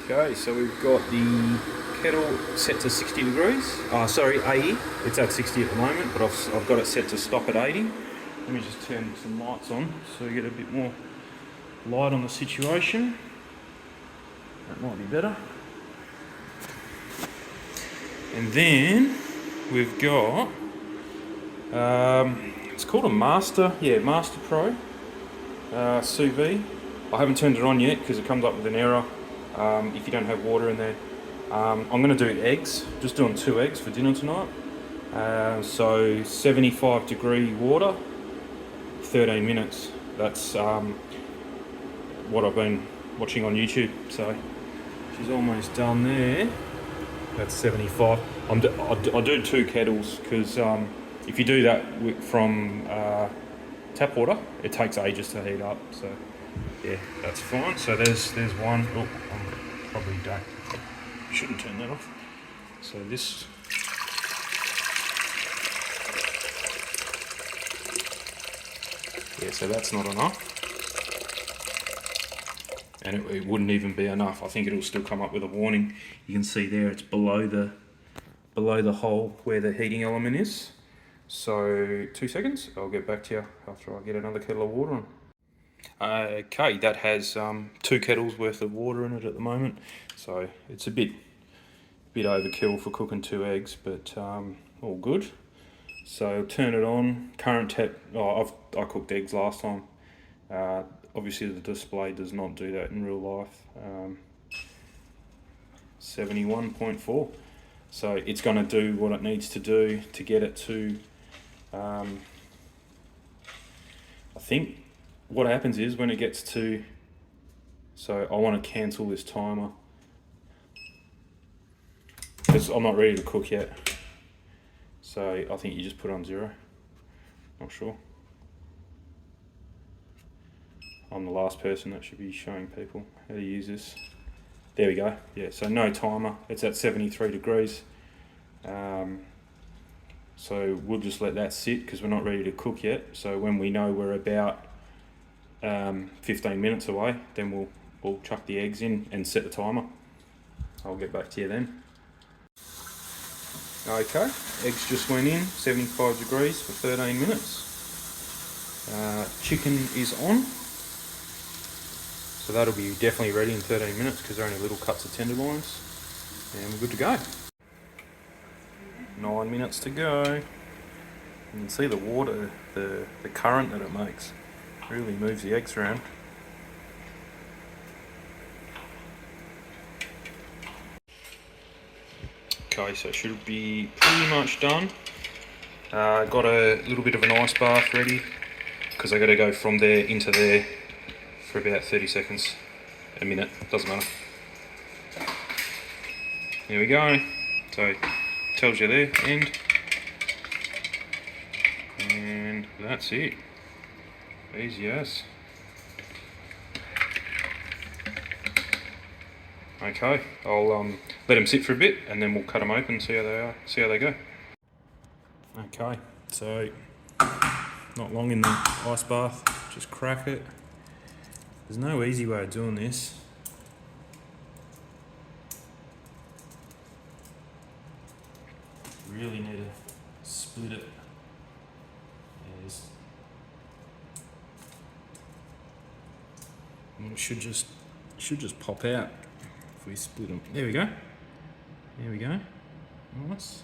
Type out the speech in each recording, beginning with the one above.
Okay, so we've got the kettle set to 60 degrees. Sorry, 80. It's at 60 at the moment, but I've got it set to stop at 80. Let me just turn some lights on so you get a bit more light on the situation. That might be better. And then we've got, it's called a Masterpro Sous vide. I haven't turned it on yet because it comes up with an error if you don't have water in there. I'm going to do eggs, just doing 2 eggs for dinner tonight. So 75 degree water, 13 minutes. That's what I've been watching on YouTube. So she's almost done there. That's 75. I do 2 kettles because if you do that from tap water, it takes ages to heat up. So yeah, that's fine. So there's one. Oh, I probably shouldn't turn that off. So this. Yeah, so that's not enough. And it wouldn't even be enough. I think it'll still come up with a warning. You can see there it's below the hole where the heating element is. So 2 seconds, I'll get back to you after I get another kettle of water on. Okay, that has 2 kettles worth of water in it at the moment. So it's a bit overkill for cooking 2 eggs, but all good. So turn it on, current tap. I cooked eggs last time. Obviously the display does not do that in real life. 71.4. So it's going to do what it needs to do to get it to, I think what happens is when it gets to, so I want to cancel this timer because I'm not ready to cook yet. So I think you just put on 0. Not sure. I'm the last person that should be showing people how to use this. There we go. Yeah, so no timer. It's at 73 degrees. So we'll just let that sit because we're not ready to cook yet. So when we know we're about 15 minutes away, then we'll chuck the eggs in and set the timer. I'll get back to you then. Okay, eggs just went in, 75 degrees for 13 minutes. Chicken is on. So that'll be definitely ready in 13 minutes because they're only little cuts of tenderloins. And we're good to go. 9 minutes to go. You can see the water, the current that it makes. Really moves the eggs around. Okay, so it should be pretty much done. Got a little bit of an ice bath ready because I got to go from there into there for about 30 seconds, a minute, doesn't matter. There we go. So it tells you there, end. And that's it. Easy as. Okay, I'll let them sit for a bit and then we'll cut them open and see how they go. Okay, so not long in the ice bath, just crack it. There's no easy way of doing this. Really need to split it. And it should just pop out if we split them. There we go. There we go. Nice.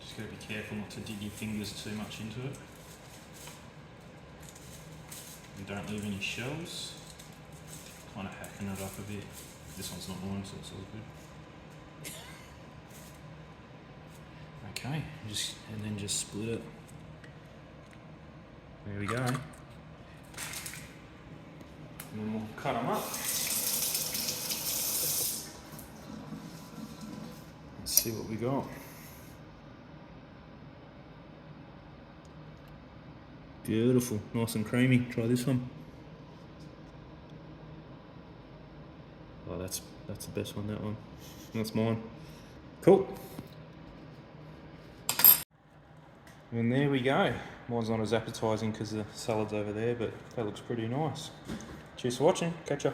Just gotta be careful not to dig your fingers too much into it. And don't leave any shells. Kind of hacking it up a bit. This one's not mine, so it's all good. Okay, and then just split it. There we go. And then we'll cut them up. Let's see what we got. Beautiful, nice and creamy. Try this one. Oh, that's the best one, that one. That's mine. Cool. And there we go. Mine's not as appetizing because the salad's over there, but that looks pretty nice. Cheers for watching. Catch ya.